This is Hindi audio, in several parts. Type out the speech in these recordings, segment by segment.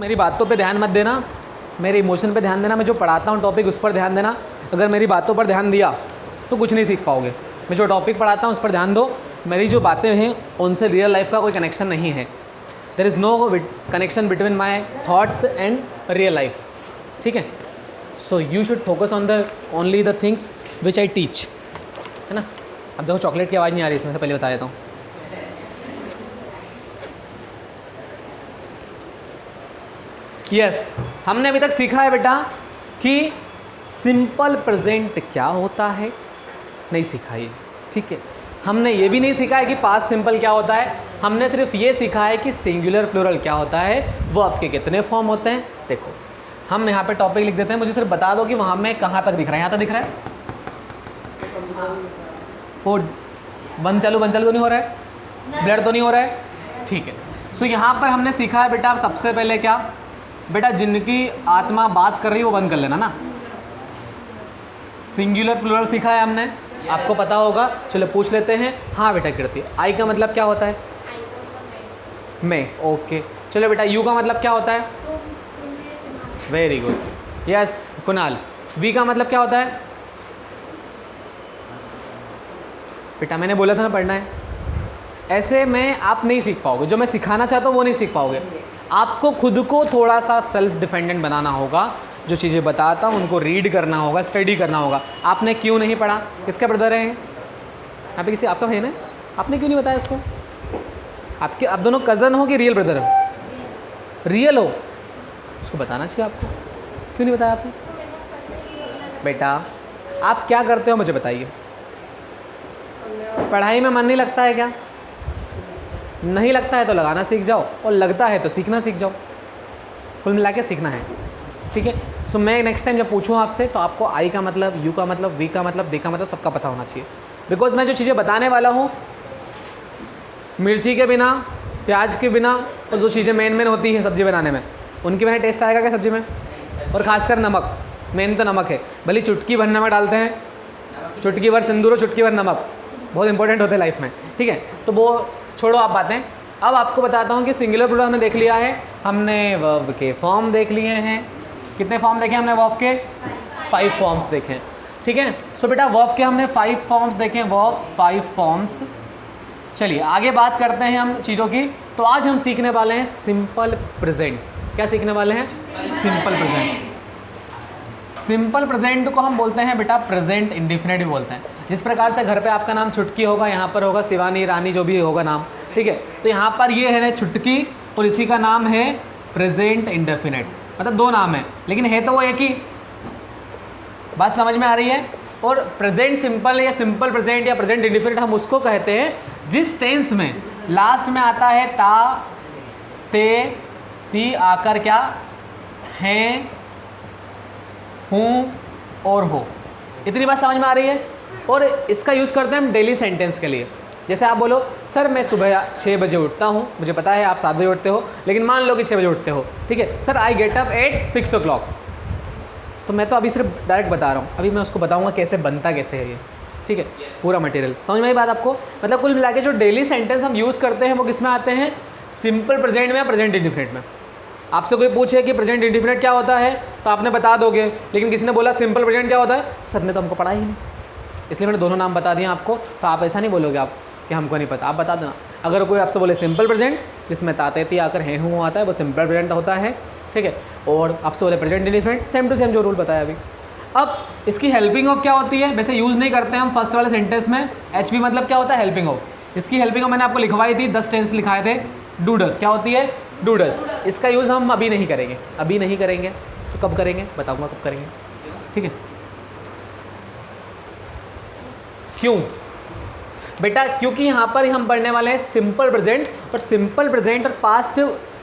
मेरी बातों पे ध्यान मत देना, मेरे इमोशन पे ध्यान देना, मैं जो पढ़ाता हूँ टॉपिक उस पर ध्यान देना। अगर मेरी बातों पर ध्यान दिया तो कुछ नहीं सीख पाओगे। मैं जो टॉपिक पढ़ाता हूँ उस पर ध्यान दो, मेरी जो बातें हैं उनसे रियल लाइफ का कोई कनेक्शन नहीं है। There is no connection between my thoughts and real life, ठीक है। So you should focus on the only the things which I teach, है ना। अब देखो चॉकलेट की आवाज़ नहीं आ रही इसमें से, पहले बता देता हूँ। यस, हमने अभी तक सीखा है बेटा कि सिंपल प्रेजेंट क्या होता है, नहीं सीखा ये, ठीक है। हमने ये भी नहीं सीखा है कि पास्ट सिंपल क्या होता है, हमने सिर्फ ये सीखा है कि सिंगुलर प्लूरल क्या होता है, वर्ब के कितने फॉर्म होते हैं। देखो हम यहाँ पे टॉपिक लिख देते हैं, मुझे सिर्फ बता दो कि वहाँ में कहाँ तक दिख रहा है। यहाँ तक दिख रहा है, वो बंद चालू तो नहीं हो रहा है, ब्लर तो नहीं हो रहा है, ठीक है। सो यहाँ पर हमने सीखा है बेटा सबसे पहले क्या, बेटा जिनकी आत्मा बात कर रही है वो बंद कर लेना ना। सिंगुलर प्लूरल सीखा है हमने, आपको पता होगा। चलो पूछ लेते हैं। हाँ बेटा कीर्ति, आई का मतलब क्या होता है, मैं, ओके। चलो बेटा यू का मतलब क्या होता है, very good, yes Kunal. V का मतलब क्या होता है, बेटा मैंने बोला था ना पढ़ना है। ऐसे में आप नहीं सीख पाओगे, जो मैं सिखाना चाहता हूँ वो नहीं सीख पाओगे। आपको खुद को थोड़ा सा सेल्फ डिपेंडेंट बनाना होगा, जो चीज़ें बताता हूँ उनको रीड करना होगा, स्टडी करना होगा। आपने क्यों नहीं पढ़ा, किसका ब्रदर है यहाँ पे, किसी आपका बहन है, आपने क्यों नहीं बताया इसको। आपके आप दोनों कज़न हो कि रियल ब्रदर हो, रियल हो, उसको बताना चाहिए आपको, क्यों नहीं बताया आपने। बेटा आप क्या करते हो मुझे बताइए, पढ़ाई में मन नहीं लगता है क्या, नहीं लगता है तो लगाना सीख जाओ, और लगता है तो सीखना सीख जाओ। कुल मिला के सीखना है, ठीक है। सो मैं नेक्स्ट टाइम जब पूछूँ आपसे तो आपको आई का मतलब, यू का मतलब, वी का मतलब, दे का मतलब सबका पता होना चाहिए। बिकॉज मैं जो चीज़ें बताने वाला हूँ, मिर्ची के बिना, प्याज के बिना, और जो चीज़ें मेन होती है सब्ज़ी बनाने में, उनके बिना टेस्ट आएगा क्या सब्ज़ी में। और ख़ासकर नमक, मेन तो नमक है। भले चुटकी भर नमक डालते हैं, चुटकी भर सिंदूर और चुटकी भर नमक, बहुत इंपॉर्टेंट होते हैं लाइफ में, ठीक है। तो वो छोड़ो आप बातें। अब आपको बताता हूँ कि सिंगुलर प्लूरल हमने देख लिया है, हमने वर्ब के फॉर्म देख लिए हैं। कितने फॉर्म देखे हमने वर्ब के, 5 फॉर्म्स देखे, ठीक है। सो बेटा वर्ब के हमने 5 फॉर्म्स देखे, वर्ब 5 फॉर्म्स। चलिए आगे बात करते हैं हम चीज़ों की। तो आज हम सीखने वाले हैं सिंपल प्रेजेंट। क्या सीखने वाले हैं, सिंपल प्रेजेंट। सिंपल प्रेजेंट को हम बोलते हैं बेटा प्रेजेंट इंडिफिनिट भी बोलते हैं। जिस प्रकार से घर पे आपका नाम छुटकी होगा, यहाँ पर होगा शिवानी, रानी, जो भी होगा नाम, ठीक है। तो यहाँ पर ये है छुटकी, और इसी का नाम है प्रेजेंट इंडेफिनिट, मतलब 2 नाम है लेकिन है तो वो एक ही। बात समझ में आ रही है। और प्रेजेंट सिंपल या सिंपल प्रेजेंट या प्रेजेंट इंडेफिनिट हम उसको कहते हैं जिस टेंस में लास्ट में आता है ता, ते, ती आकर क्या, हैं, हूँ और हो। इतनी बात समझ में आ रही है। और इसका यूज़ करते हैं हम डेली सेंटेंस के लिए। जैसे आप बोलो सर मैं सुबह 6 बजे उठता हूँ, मुझे पता है आप 7 बजे उठते हो, लेकिन मान लो कि 6 बजे उठते हो, ठीक है। Sir I get up at 6 o'clock। तो मैं तो अभी सिर्फ डायरेक्ट बता रहा हूँ, अभी मैं उसको बताऊँगा कैसे बनता कैसे है ये, ठीक है, पूरा मटेरियल। समझ में आई बात आपको। मतलब कुल मिला के जो डेली सेंटेंस हम यूज़ करते हैं वो किस में आते हैं, सिंपल प्रेजेंट में या प्रेजेंट इंडेफिनिट में। आपसे कोई पूछे कि प्रेजेंट इंडेफिनिट क्या होता है तो आपने बता दोगे, लेकिन किसी ने बोला सिंपल प्रेजेंट क्या होता है, सर ने तो हमको पढ़ा ही नहीं, इसलिए मैंने दोनों नाम बता दिए आपको। तो आप ऐसा नहीं बोलोगे आप कि हमको नहीं पता, आप बता देना। अगर कोई आपसे बोले सिंपल प्रेजेंट जिसमें ताते ती आकर हैं हूँ आता है, वो सिंपल प्रेजेंट होता है, ठीक है। और आपसे बोले present indefinite, same to same जो रूल बताया अभी। अब इसकी हेल्पिंग ऑफ क्या होती है, वैसे यूज़ नहीं करते हम फर्स्ट वाले सेंटेंस में। एचपी मतलब क्या होता है, हेल्पिंग ऑफ। इसकी हेल्पिंग ऑफ मैंने आपको लिखवाई थी, 10 टेंस लिखाए थे। डूडस क्या होती है, डूडस। इसका यूज़ हम अभी नहीं करेंगे, अभी नहीं करेंगे तो कब करेंगे, बताऊंगा कब करेंगे, ठीक है। क्यों बेटा, क्योंकि यहाँ पर हम पढ़ने वाले हैं सिंपल प्रेजेंट, और सिंपल प्रेजेंट और पास्ट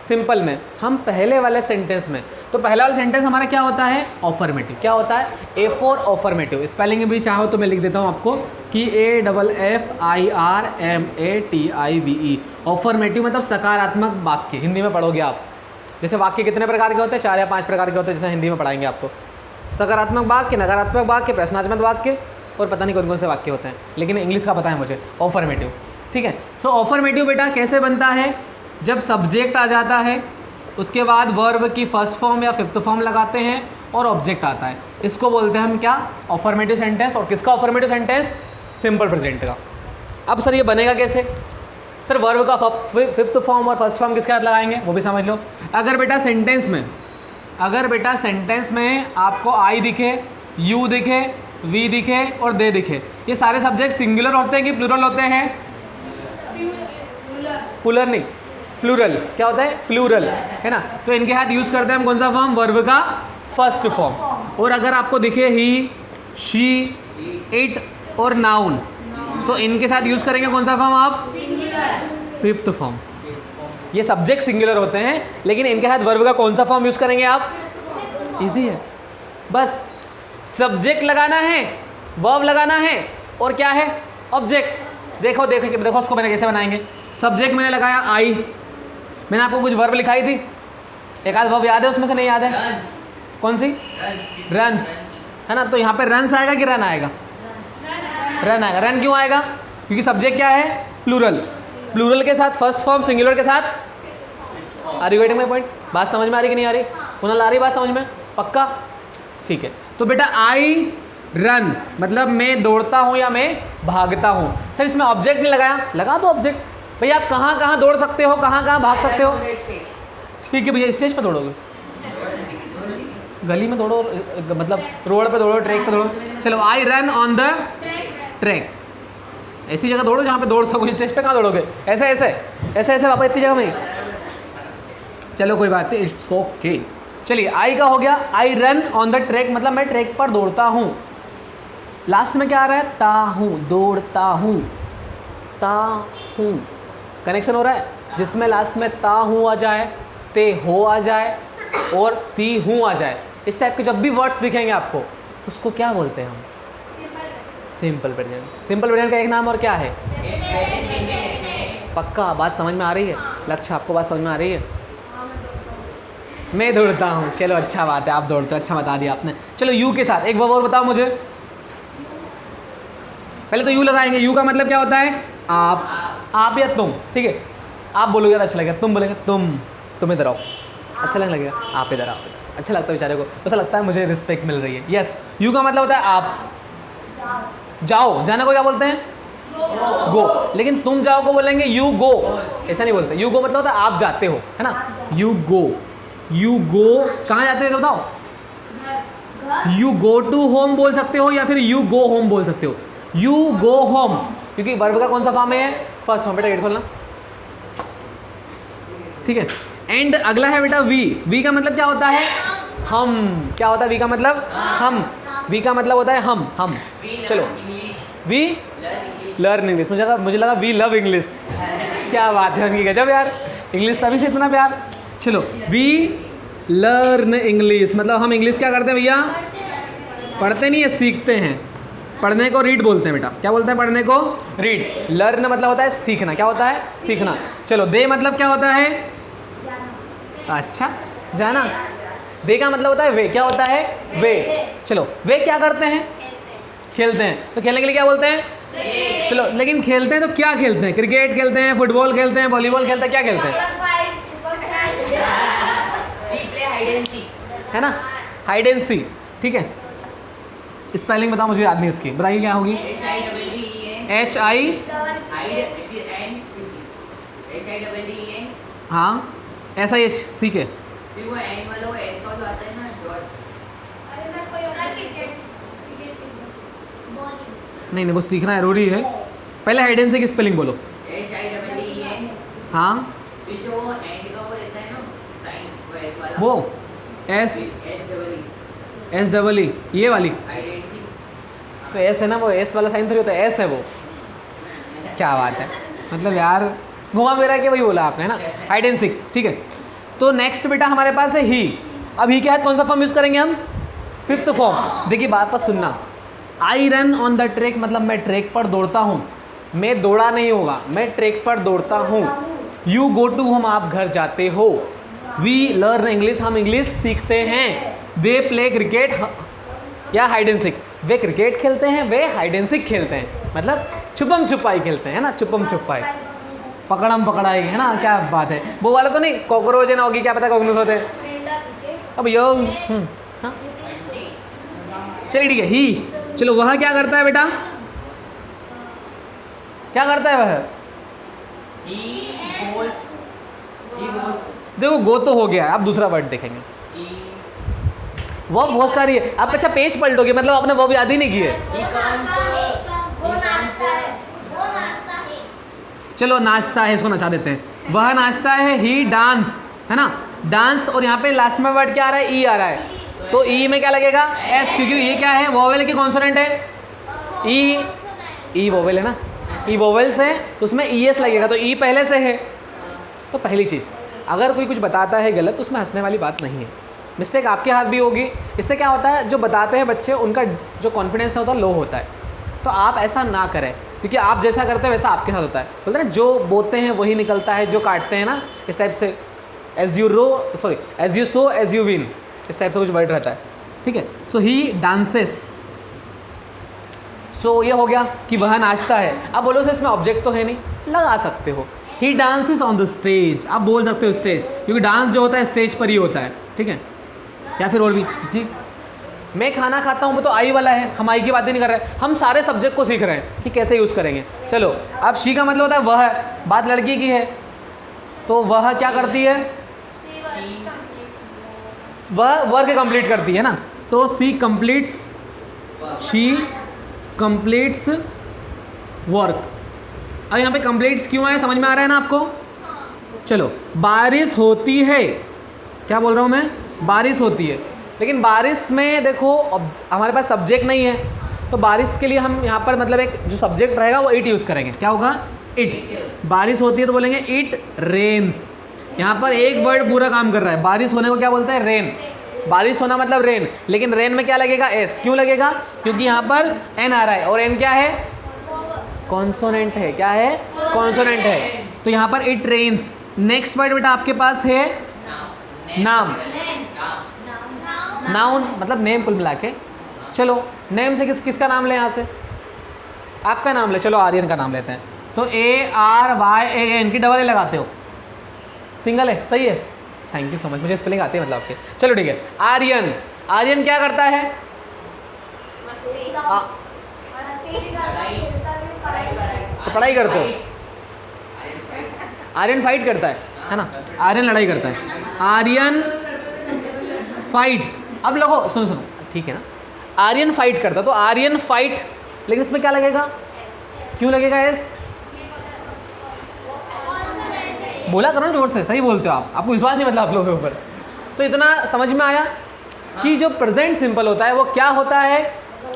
सिंपल में हम पहले वाले सेंटेंस में, तो पहला वाला सेंटेंस हमारा क्या होता है, ऑफर्मेटिव। क्या होता है, ए फॉर ऑफर्मेटिव। स्पेलिंग भी चाहो तो मैं लिख देता हूँ आपको कि AFFIRMATIVE। ऑफर्मेटिव मतलब सकारात्मक वाक्य, हिंदी में पढ़ोगे आप। जैसे वाक्य कितने प्रकार के होते हैं, 4 या 5 प्रकार के होते हैं, जैसे हिंदी में पढ़ाएंगे आपको। सकारात्मक वाक्य, नकारात्मक वाक्य, प्रश्नात्मक वाक्य, और पता नहीं कौन कौन से वाक्य होते हैं, लेकिन इंग्लिश का पता है मुझे, ऑफर्मेटिव, ठीक है। सो ऑफर्मेटिव बेटा कैसे बनता है, जब सब्जेक्ट आ जाता है, उसके बाद वर्ब की फर्स्ट फॉर्म या फिफ्थ फॉर्म लगाते हैं और ऑब्जेक्ट आता है। इसको बोलते हैं हम क्या? Affirmative sentence. और किसका अफर्मेटिव सेंटेंस? सिंपल प्रेजेंट का। अब सर ये बनेगा कैसे? सर वर्ब का फिफ्थ फॉर्म और फर्स्ट फॉर्म किसके साथ लगाएंगे वो भी समझ लो। अगर बेटा सेंटेंस में आपको आई दिखे, यू दिखे, वी दिखे और दे दिखे, ये सारे सब्जेक्ट सिंगुलर होते हैं कि प्लूरल होते हैं? प्लूरल नहीं, प्लूरल। क्या होता है? प्लूरल, है ना। तो इनके साथ यूज़ करते हैं हम कौन सा फॉर्म? वर्ब का फर्स्ट फॉर्म। और अगर आपको दिखे ही, शी, इट और नाउन, तो इनके साथ यूज़ करेंगे कौन सा फॉर्म आप? Fifth form. ये सब्जेक्ट सिंगुलर होते हैं, लेकिन इनके साथ वर्ब का कौन सा फॉर्म यूज़ करेंगे आप? इजी है, बस सब्जेक्ट लगाना है, वर्ब लगाना है और क्या है? ऑब्जेक्ट। देखो उसको मैंने कैसे बनाएंगे। सब्जेक्ट मैंने लगाया आई, मैंने आपको कुछ वर्ब लिखाई थी, एक आध वर्ब याद है उसमें से? नहीं याद है? कौन सी? रन्स, है ना। तो यहाँ पे रन्स आएगा कि रन आएगा? रन आएगा। रन क्यों आएगा? क्योंकि सब्जेक्ट क्या है? प्लूरल। प्लूरल के साथ फर्स्ट फॉर्म, सिंगुलर के साथ। Are you getting my point? बात समझ में आ रही कि नहीं आ रही? कुणाल आ रही बात समझ में? पक्का? ठीक है। तो बेटा आई रन मतलब मैं दौड़ता हूँ या मैं भागता हूँ। सर इसमें ऑब्जेक्ट नहीं लगाया, लगा दो ऑब्जेक्ट। भैया आप कहाँ कहाँ दौड़ सकते हो, कहाँ कहाँ भाग सकते हो? ठीक है भैया, स्टेज पे दौड़ोगे, गली में दौड़ो, मतलब रोड पे दौड़ो, ट्रैक पे दौड़ो। चलो, I run on the track. ऐसी जगह दौड़ो जहाँ पे दौड़ सको। स्टेज पे कहाँ दौड़ोगे? ऐसे ऐसे ऐसे ऐसे वापस इतनी जगह में। चलो कोई बात नहीं, इट्स ओके। चलिए, आई का हो गया। I run on the track मतलब मैं ट्रैक पर दौड़ता हूँ। लास्ट में क्या आ रहा है? ता हूँ, दौड़ता हूँ, ता हूँ। कनेक्शन हो रहा है? जिसमें लास्ट में ता हूँ आ जाए, ते हो आ जाए और ती हूँ आ जाए, इस टाइप के जब भी वर्ड्स दिखेंगे आपको, उसको क्या बोलते हैं हम? Simple present. सिंपल प्रेजेंट का एक नाम और क्या है? पक्का बात समझ में आ रही है? लक्ष्य, आपको बात समझ में आ रही है? मैं दौड़ता हूँ। चलो अच्छा बात है, आप दौड़ते हो, अच्छा बता दिया आपने। चलो यू के साथ एक वर्ब और बताओ मुझे। पहले तो यू लगाएंगे। यू का मतलब क्या होता है? आप या तुम। ठीक है, आप बोलोगे तो अच्छा लगेगा, तुम बोलेगा तुम इधर आओ, अच्छा लगने लगेगा। आप इधर आओ, अच्छा लगता है बेचारे को, ऐसा लगता है मुझे रिस्पेक्ट मिल रही है। यस, यू का मतलब होता है आप। जाओ, जाने को क्या बोलते हैं? गो। लेकिन तुम जाओ को बोलेंगे यू गो, ऐसा नहीं बोलते। यू गो मतलब होता है आप जाते हो, है ना। यू गो कहाँ जाते हो बताओ? यू गो टू होम बोल सकते हो या फिर यू गो होम बोल सकते हो। यू गो होम क्योंकि वर्ब का कौन सा फॉर्म है? First form. बेटा गेट खोलना, ठीक है। एंड अगला है बेटा वी का मतलब क्या होता है? हम। क्या होता है वी का मतलब? हम। वी का मतलब होता है हम। चलो, वी लर्न इंग्लिश। मुझे लगा वी लव इंग्लिश। क्या बात है उनकी, गजब यार, इंग्लिश सभी से इतना प्यार। चलो, वी लर्न इंग्लिश मतलब हम इंग्लिश क्या करते हैं भैया? पढ़ते नहीं है, सीखते हैं। पढ़ने को रीड बोलते हैं बेटा। क्या बोलते हैं पढ़ने को? रीड। लर्न मतलब होता है सीखना। क्या होता है? सीखना। चलो, दे मतलब क्या होता है? अच्छा, जाना। दे का मतलब होता है वे। क्या होता है? वे। चलो, वे क्या करते हैं? खेलते हैं। तो खेलने के लिए क्या बोलते हैं? चलो, लेकिन खेलते हैं तो क्या खेलते हैं? क्रिकेट खेलते हैं, फुटबॉल खेलते हैं, वॉलीबॉल खेलते हैं, क्या खेलते हैं? है ना, हाइड एंड सी। ठीक है, स्पेलिंग बताओ मुझे, याद नहीं इसकी, बताइए क्या होगी? HI। हाँ, SIH के। नहीं, वो सीखना जरूरी है। पहले हाइड एंड सी की स्पेलिंग बोलो। हाँ, वो SEE ये वाली। तो एस है ना, वो एस वाला साइन थोड़ी होता है, एस है वो। क्या बात है, मतलब यार घुमा फिरा के वही बोला आपने, है ना, हाइड एंड सीक। ठीक है, तो नेक्स्ट बेटा हमारे पास है ही। अब ही के साथ कौन सा फॉर्म यूज़ करेंगे हम? Fifth form. देखिए बात पर सुनना। I run on the track मतलब मैं ट्रैक पर दौड़ता हूँ। मैं दौड़ा नहीं होगा, मैं ट्रैक पर दौड़ता हूँ। यू गो टू होम आप घर जाते हो। वी लर्न इंग्लिश हम इंग्लिश सीखते हैं। दे प्ले क्रिकेट या hide and seek, way cricket खेलते हैं, वे हाइड एंड सीक खेलते हैं, मतलब छुपम छुपाई खेलते हैं, है ना, छुपम छुपाई। पकड़म पकड़ाई, है ना, क्या बात है। वो वाला तो नहीं, कॉकरोच एंड ऑगी क्या पता कॉग्नोस होते हैं। अब यो हाँ चलिए ठीक है। ही, चलो वह क्या करता है बेटा, क्या करता है वह? देखो गो तो हो गया, अब दूसरा वर्ड देखेंगे। वो बहुत सारी है, आप अच्छा पेज पलटोगे मतलब आपने वो याद ही नहीं की है। चलो नाचता है, इसको नचा देते हैं। वह नाचता है, ही डांस, है ना, डांस। और यहाँ पे लास्ट में वर्ड क्या आ रहा है? ई आ रहा है, तो ई में क्या लगेगा? एस, क्योंकि ये क्या है? वोवेल की कॉन्सोनेंट है। ई, ई वोवेल है ना, ई वोवेल्स है तो उसमें ई एस लगेगा, तो ई पहले से है। तो पहली चीज़, अगर कोई कुछ बताता है गलत तो उसमें हंसने वाली बात नहीं है, मिस्टेक आपके हाथ भी होगी। इससे क्या होता है, जो बताते हैं बच्चे उनका जो कॉन्फिडेंस होता है लो होता है। तो आप ऐसा ना करें, क्योंकि आप जैसा करते हैं वैसा आपके साथ होता है। बोलते हैं ना, जो बोते हैं वही निकलता है, जो काटते हैं ना, इस टाइप से। As you sow as you win, इस टाइप से कुछ वर्ड रहता है, ठीक है। सो ही डांसेस, सो ये हो गया कि वह नाचता है। अब बोलो सर इसमें ऑब्जेक्ट तो है नहीं, लगा सकते हो। ही डांसेस ऑन द स्टेज, आप बोल सकते हो स्टेज, क्योंकि डांस जो होता है स्टेज पर ही होता है, ठीक है। या फिर और भी जी, मैं खाना खाता हूँ, वो तो आई वाला है, हम आई की बात ही नहीं कर रहे, हम सारे सब्जेक्ट को सीख रहे हैं कि कैसे यूज़ करेंगे। चलो अब शी का मतलब होता है वह, बात लड़की की है, तो वह क्या करती है? वह वर्क कंप्लीट करती है ना, तो शी कंप्लीट्स वर्क। अब यहाँ पे कंप्लीट्स क्यों आया, समझ में आ रहा है ना आपको? चलो, बारिश होती है, क्या बोल रहा हूँ मैं? बारिश होती है, लेकिन बारिश में देखो हमारे पास सब्जेक्ट नहीं है, तो बारिश के लिए हम यहाँ पर मतलब एक जो सब्जेक्ट रहेगा वो इट यूज़ करेंगे। क्या होगा? इट। बारिश होती है तो बोलेंगे इट रेन्स। यहाँ पर एक वर्ड पूरा काम कर रहा है, बारिश होने को क्या बोलते हैं? रेन। बारिश होना मतलब रेन, लेकिन रेन में क्या लगेगा? एस। क्यों लगेगा? क्योंकि यहाँ पर एन आ रहा है, और एन क्या है? कॉन्सोनेंट है। क्या है? कॉन्सोनेंट है। तो यहाँ पर इट रेन्स। नेक्स्ट वर्ड बेटा आपके पास है नाम। नाउन मतलब नेम कुल मिला के। चलो नेम से किसका नाम ले? यहाँ से आपका नाम ले, चलो आर्यन का नाम लेते हैं। तो ARYAN की डबल ए लगाते हो, सिंगल है, सही है, थैंक यू सो मच, मुझे स्पेलिंग आती है मतलब आपके। चलो ठीक है, आर्यन। आर्यन क्या करता है? तो पढ़ाई करते हो। आर्यन फाइट करता है ना, आर्यन लड़ाई करता है। आर्यन फाइट। अब लोगों सुनो सुनो, ठीक है ना, आर्यन फाइट करता, तो आर्यन फाइट, लेकिन इसमें क्या लगेगा? क्यों लगेगा एस? बोला करो ना जोर से, सही बोलते हो आप, आपको विश्वास नहीं मतलब आप लोगों के ऊपर। तो इतना समझ में आया कि जो प्रेजेंट सिंपल होता है वो क्या होता है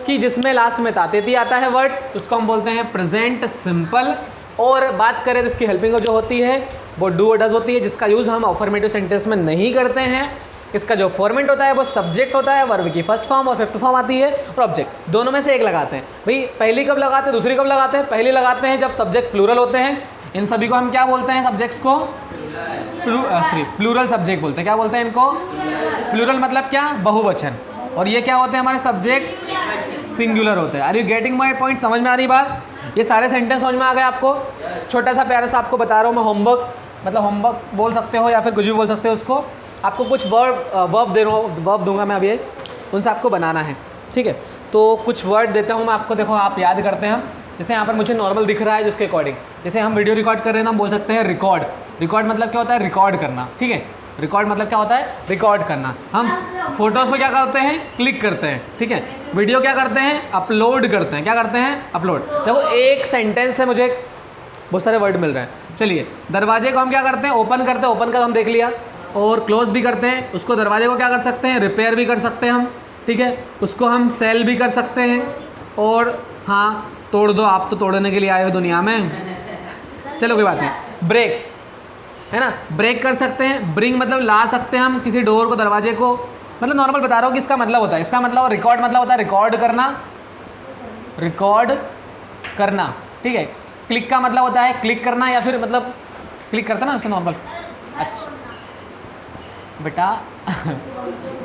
कि जिसमें लास्ट में तातेती आता है वर्ड, उसको हम बोलते हैं प्रेजेंट सिंपल। और बात करें तो इसकी हेल्पिंग जो होती है वो डू और डज होती है, जिसका यूज़ हम अफर्मेटिव सेंटेंस में नहीं करते हैं। इसका जो फॉर्मेट होता है वो सब्जेक्ट होता है, वर्ब की फर्स्ट फॉर्म और फिफ्थ फॉर्म आती है, और ऑब्जेक्ट दोनों में से एक लगाते हैं। भाई पहली कब लगाते हैं, दूसरी कब लगाते हैं? पहली लगाते हैं जब सब्जेक्ट प्लूरल होते हैं। इन सभी को हम क्या बोलते हैं? सब्जेक्ट्स को प्लूरल सब्जेक्ट बोलते हैं। क्या बोलते हैं इनको? प्लूरल मतलब क्या? बहुवचन। और ये क्या होते हैं हमारे? सब्जेक्ट सिंगुलर होते हैं। Are you getting my point? समझ में आ रही बात? ये सारे सेंटेंस समझ में आ गए आपको? छोटा सा प्यारा सा आपको बता रहा हूँ मैं, होमवर्क मतलब होमवर्क बोल सकते हो या फिर कुछ भी बोल सकते हो उसको। आपको कुछ वर्ब दूंगा मैं अभी, उनसे आपको बनाना है, ठीक है। तो कुछ वर्ड देता हूँ मैं आपको, देखो आप याद करते हैं। जैसे यहाँ पर मुझे नॉर्मल दिख रहा है जिसके अकॉर्डिंग, जैसे हम वीडियो रिकॉर्ड कर रहे हैं ना, हम बोल सकते हैं रिकॉर्ड। रिकॉर्ड मतलब क्या होता है? रिकॉर्ड करना, ठीक है। रिकॉर्ड मतलब क्या होता है? रिकॉर्ड करना। हम फोटोज़ को क्या करते हैं? क्लिक करते हैं, ठीक है। वीडियो क्या करते हैं? अपलोड करते हैं। क्या करते हैं? अपलोड। देखो एक सेंटेंस से मुझे बहुत सारे वर्ड मिल रहे हैं। चलिए, दरवाजे को हम क्या करते हैं? ओपन करते हैं। ओपन का हम देख लिया। और क्लोज भी करते हैं उसको। दरवाजे को क्या कर सकते हैं? रिपेयर भी कर सकते हैं हम, ठीक है। उसको हम सेल भी कर सकते हैं। और हाँ, तोड़ दो, आप तो तोड़ने के लिए आए हो दुनिया में, चलो कोई बात नहीं। ब्रेक है ना, ब्रेक कर सकते हैं। ब्रिंग मतलब ला सकते हैं हम किसी डोर को, दरवाजे को, मतलब नॉर्मल बता रहा हूँ कि इसका मतलब होता है। इसका मतलब रिकॉर्ड मतलब होता है रिकॉर्ड करना, रिकॉर्ड करना, ठीक है। क्लिक का मतलब होता है क्लिक करना, या फिर मतलब क्लिक करता ना उससे नॉर्मल। अच्छा बेटा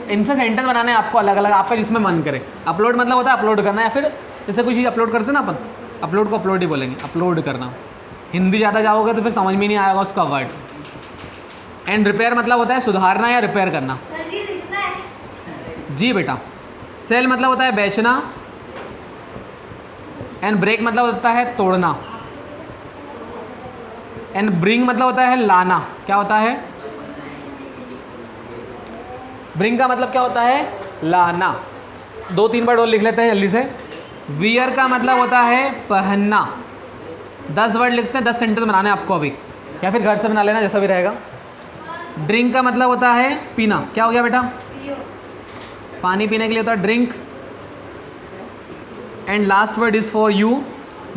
इनसे सेंटेंस बनाने हैं आपको अलग अलग, आपका जिसमें मन करे। अपलोड मतलब होता है अपलोड करना, या फिर जैसे कोई चीज़ अपलोड करते हैं ना अपन, अपलोड को अपलोड ही बोलेंगे, अपलोड करना, हिंदी ज़्यादा जाओगे तो फिर समझ में नहीं आएगा उसका वर्ड। एंड रिपेयर मतलब होता है सुधारना या रिपेयर करना। सर जी लिखना है। जी बेटा। सेल मतलब होता है बेचना। एंड ब्रेक मतलब होता है तोड़ना। एंड ब्रिंग मतलब होता है लाना। क्या होता है? ब्रिंग का मतलब क्या होता है? लाना। 2-3 वर्ड और लिख लेते हैं जल्दी से। वियर का मतलब होता है पहनना। 10 वर्ड लिखते हैं, 10 सेंटेंस बनाने हैं आपको अभी, या फिर घर से बना लेना, जैसा भी रहेगा। ड्रिंक का मतलब होता है पीना। क्या हो गया बेटा? पानी पीने के लिए होता है drink. And last word is for you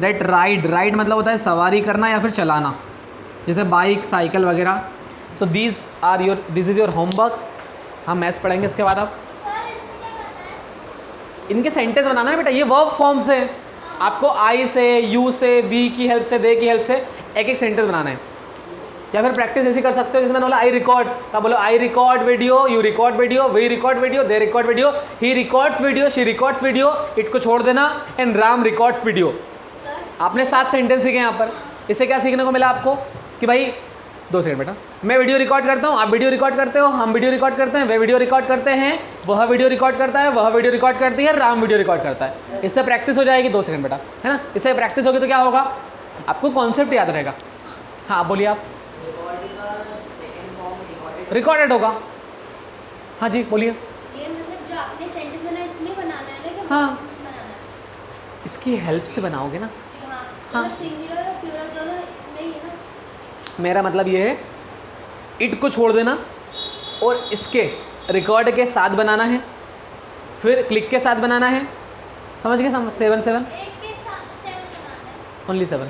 that ride. Ride मतलब होता है सवारी करना या फिर चलाना, जैसे बाइक, साइकिल वगैरह। So this is your homework. हम मैथ्स पढ़ेंगे इसके बाद। आप इनके सेंटेंस बनाना है बेटा। ये वर्ब फॉर्म्स है, आपको आई से, यू से, बी की हेल्प से, दे की हेल्प से एक एक सेंटेंस बनाना है। या फिर प्रैक्टिस ऐसी कर सकते हो जैसे मैंने बोला आई रिकॉर्ड, तब बोलो I record video, you record video, we record video, they record video, he records video, she records video, it को छोड़ देना, एंड राम रिकॉर्ड्स वीडियो। आपने 7 सेंटेंस सीखे यहाँ पर। इससे क्या सीखने को मिला आपको कि भाई 2 सेकंड बेटा, मैं वीडियो रिकॉर्ड करता हूँ, आप वीडियो रिकॉर्ड करते हो, हम वीडियो रिकॉर्ड करते हैं, वे वीडियो रिकॉर्ड करते हैं, वह वीडियो रिकॉर्ड करता है, वह वीडियो रिकॉर्ड करती है, राम वीडियो रिकॉर्ड करता है। इससे प्रैक्टिस हो जाएगी। 2 सेकंड बेटा, है ना। इससे प्रैक्टिस होगी तो क्या होगा? आपको कॉन्सेप्ट याद रहेगा। हाँ बोलिए आप। रिकॉर्डेड होगा। हाँ जी बोलिए। ये मतलब जो आपने सेंटेंस बनाया इसमें बनाना है ना कि हाँ। बनाना है? इसकी हेल्प से बनाओगे ना। हाँ मतलब सिंगुलर और प्लूरल दोनों इसमें ही है ना। मेरा मतलब ये है, इट को छोड़ देना और इसके रिकॉर्ड के साथ बनाना है, फिर क्लिक के साथ बनाना है। समझ गए? 7 7 एक के साथ 7 बनाना है। ओनली 7।